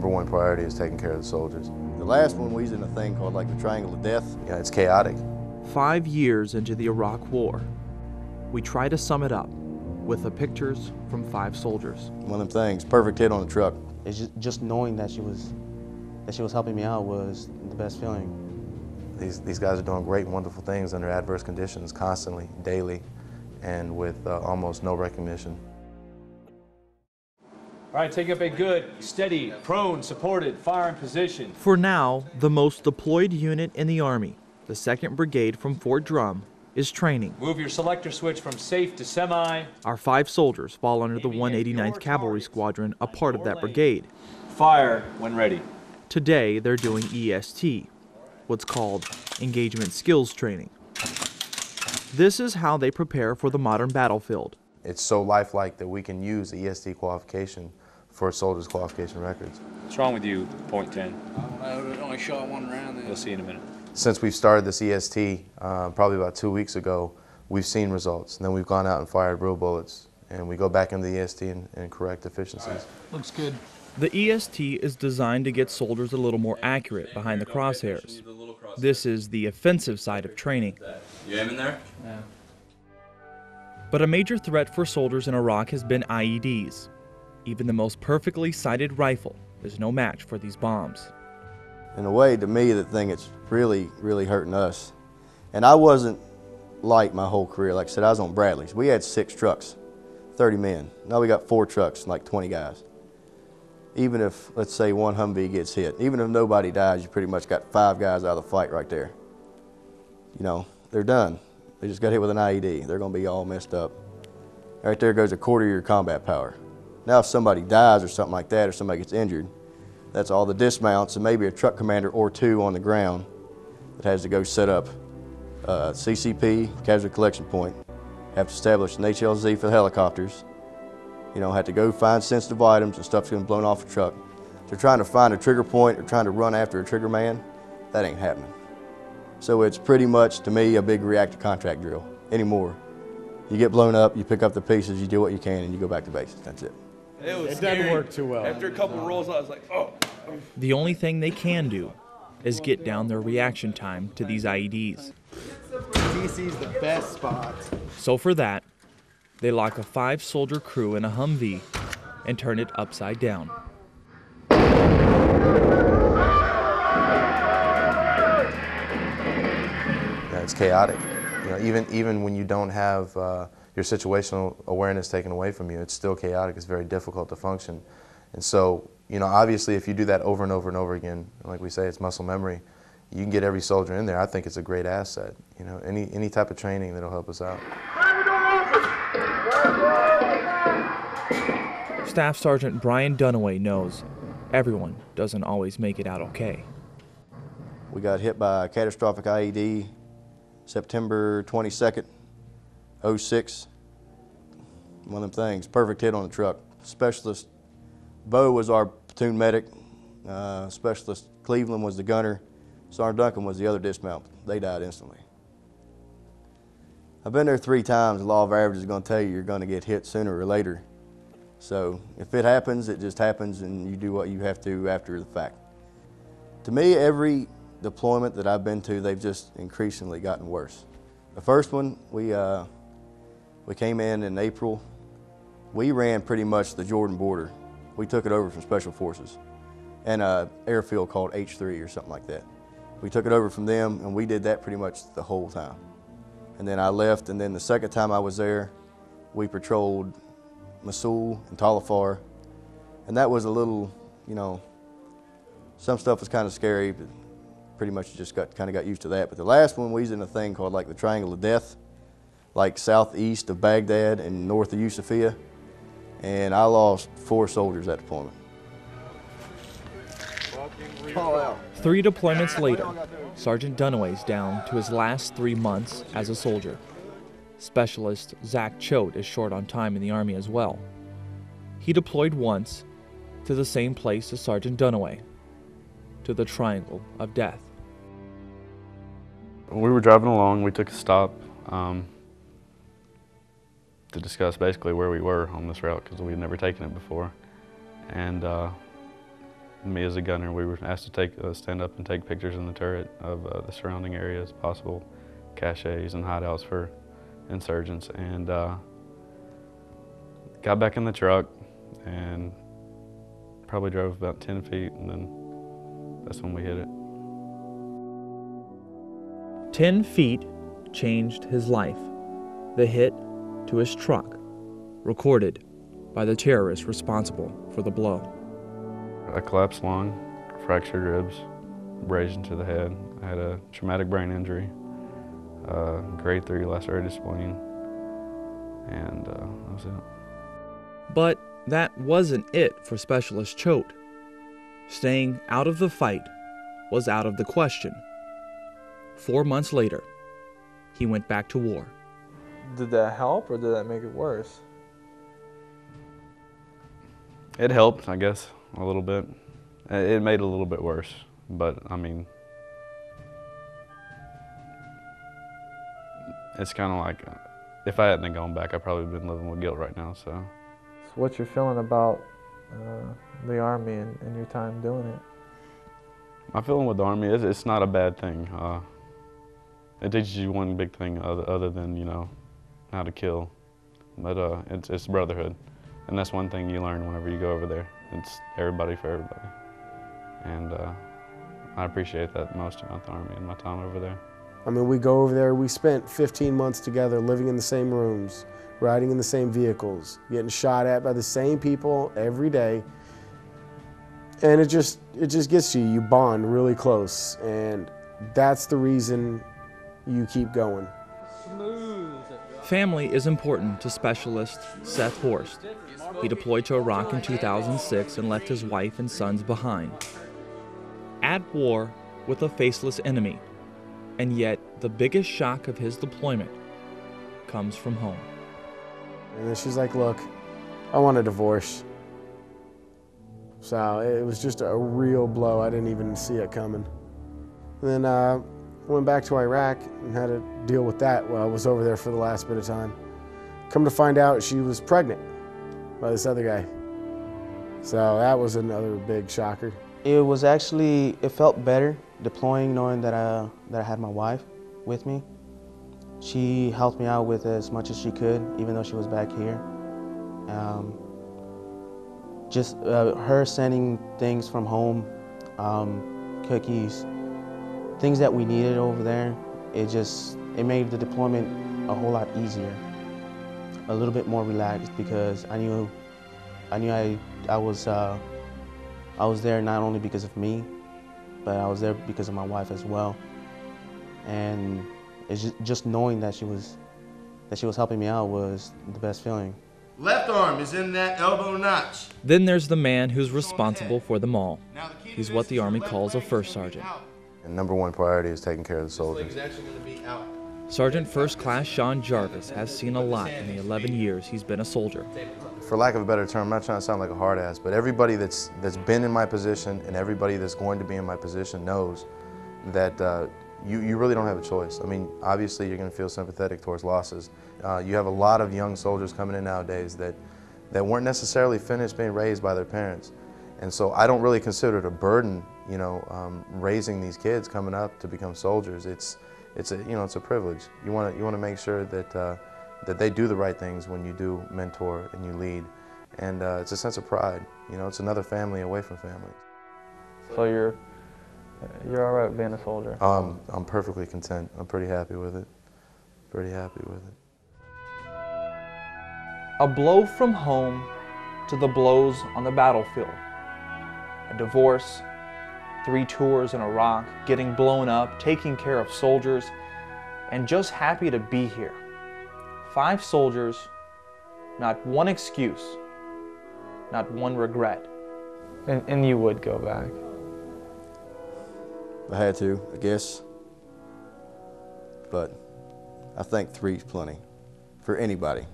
#1 priority is taking care of the soldiers. The last one, we was in a thing called like the Triangle of Death. Yeah, it's chaotic. 5 years into the Iraq War, we try to sum it up with the pictures from 5 soldiers. One of them things, perfect hit on the truck. It's just knowing that she was helping me out was the best feeling. These guys are doing great and wonderful things under adverse conditions constantly, daily, and with almost no recognition. All right, take up a good, steady, prone, supported, fire in position. For now, the most deployed unit in the Army, the 2nd Brigade from Fort Drum, is training. Move your selector switch from safe to semi. Our 5 soldiers fall under the 189th Cavalry Squadron, a part of that brigade. Fire when ready. Today, they're doing EST, what's called Engagement Skills Training. This is how they prepare for the modern battlefield. It's so lifelike that we can use the EST qualification for soldiers' qualification records. What's wrong with you, point 10? I don't know, I only shot one round then. You'll see in a minute. Since we've started this EST, probably about 2 weeks ago, we've seen results. And then we've gone out and fired real bullets. And we go back into the EST and correct deficiencies. Looks good. The EST is designed to get soldiers a little more accurate behind the crosshairs. This is the offensive side of training. You aiming there? Yeah. But a major threat for soldiers in Iraq has been IEDs. Even the most perfectly sighted rifle is no match for these bombs. In a way, to me, the thing that's really, really hurting us, and I wasn't light my whole career. Like I said, I was on Bradley's. We had 6 trucks, 30 men. Now we got 4 trucks, like 20 guys. Even if, let's say, one Humvee gets hit, even if nobody dies, you pretty much got 5 guys out of the fight right there. You know, they're done. They just got hit with an IED. They're going to be all messed up. Right there goes a quarter of your combat power. Now if somebody dies or something like that, or somebody gets injured, that's all the dismounts and maybe a truck commander or 2 on the ground that has to go set up CCP, casualty collection point, have to establish an HLZ for the helicopters, you know, have to go find sensitive items and stuff's getting blown off the truck. If they're trying to find a trigger point or trying to run after a trigger man, that ain't happening. So it's pretty much, to me, a big reactive contract drill anymore. You get blown up, you pick up the pieces, you do what you can, and you go back to base. That's it. It doesn't work too well. After a couple of rolls, I was like, oh. The only thing they can do is get down their reaction time to these IEDs. DC's the best spot. So for that, they lock a 5-soldier crew in a Humvee and turn it upside down. Yeah, it's chaotic. You know, even when you don't have your situational awareness taken away from you, it's still chaotic. It's very difficult to function. And so, you know, obviously if you do that over and over and over again, like we say, it's muscle memory, you can get every soldier in there. I think it's a great asset. You know, any type of training that'll help us out. Staff Sergeant Brian Dunaway knows everyone doesn't always make it out okay. We got hit by a catastrophic IED September 22nd, 06. One of them things, perfect hit on the truck. Specialist Bo was our platoon medic. Specialist Cleveland was the gunner. Sergeant Duncan was the other dismount. They died instantly. I've been there 3 times. The law of averages is going to tell you you're going to get hit sooner or later. So if it happens, it just happens, and you do what you have to after the fact. To me, every deployment that I've been to, they've just increasingly gotten worse. The first one, we came in April. We ran pretty much the Jordan border. We took it over from Special Forces and an airfield called H3 or something like that. We took it over from them, and we did that pretty much the whole time. And then I left, and then the second time I was there, we patrolled Mosul and Talafar, and that was a little, you know, some stuff was kind of scary, but pretty much just kind of got used to that. But the last one, we was in a thing called like the Triangle of Death, like southeast of Baghdad and north of Yusufia, and I lost 4 soldiers that deployment. 3 deployments later, Sergeant Dunaway's down to his last 3 months as a soldier. Specialist Zach Choate is short on time in the Army as well. He deployed once to the same place as Sergeant Dunaway, to the Triangle of Death. We were driving along, we took a stop to discuss basically where we were on this route because we had never taken it before. And Me as a gunner, we were asked to stand up and take pictures in the turret of the surrounding areas, possible caches and hideouts for insurgents, and got back in the truck and probably drove about 10 feet, and then that's when we hit it. 10 feet changed his life. The hit to his truck, recorded by the terrorist responsible for the blow. I collapsed lung, fractured ribs, abrasion to the head. I had a traumatic brain injury, grade 3 lacerated spleen, and that was it. But that wasn't it for Specialist Choate. Staying out of the fight was out of the question. 4 months later, he went back to war. Did that help or did that make it worse? It helped, I guess, a little bit. It made it a little bit worse, but I mean, it's kind of like, if I hadn't gone back, I'd probably been living with guilt right now, so. So what's your feeling about the Army and your time doing it? My feeling with the Army is it's not a bad thing. It teaches you one big thing other than, you know, how to kill, but it's brotherhood. And that's one thing you learn whenever you go over there. It's everybody for everybody. And I appreciate that most about the Army and my time over there. I mean, we go over there, we spent 15 months together living in the same rooms, riding in the same vehicles, getting shot at by the same people every day. And it just gets you. You bond really close. And that's the reason you keep going. Family is important to Specialist Seth Horst. He deployed to Iraq in 2006 and left his wife and sons behind. At war with a faceless enemy, and yet the biggest shock of his deployment comes from home. And then she's like, look, I want a divorce. So it was just a real blow. I didn't even see it coming. And then went back to Iraq and had to deal with that while I was over there for the last bit of time. Come to find out, she was pregnant by this other guy. So that was another big shocker. It was actually, it felt better deploying knowing that I had my wife with me. She helped me out with as much as she could, even though she was back here. Just her sending things from home, cookies, things that we needed over there, it made the deployment a whole lot easier, a little bit more relaxed, because I knew I was there not only because of me, but I was there because of my wife as well. And it's just knowing that she was helping me out was the best feeling. Left arm is in that elbow notch. Then there's the man who's responsible for them all. He's what the Army calls a first sergeant. And number one priority is taking care of the soldiers. Sergeant First Class Sean Jarvis has seen a lot in the 11 years he's been a soldier. For lack of a better term, I'm not trying to sound like a hard ass, but everybody that's been in my position and everybody that's going to be in my position knows that you really don't have a choice. I mean, obviously you're going to feel sympathetic towards losses. You have a lot of young soldiers coming in nowadays that weren't necessarily finished being raised by their parents. And so I don't really consider it a burden, you know, raising these kids coming up to become soldiers. It's a privilege. You want to make sure that they do the right things when you do mentor and you lead. And it's a sense of pride. You know, it's another family away from family. So you're all right being a soldier? I'm perfectly content. I'm pretty happy with it. Pretty happy with it. A blow from home to the blows on the battlefield. A divorce, 3 tours in Iraq, getting blown up, taking care of soldiers, and just happy to be here. 5 soldiers, not one excuse, not one regret. And you would go back? If I had to, I guess. But I think 3's plenty for anybody.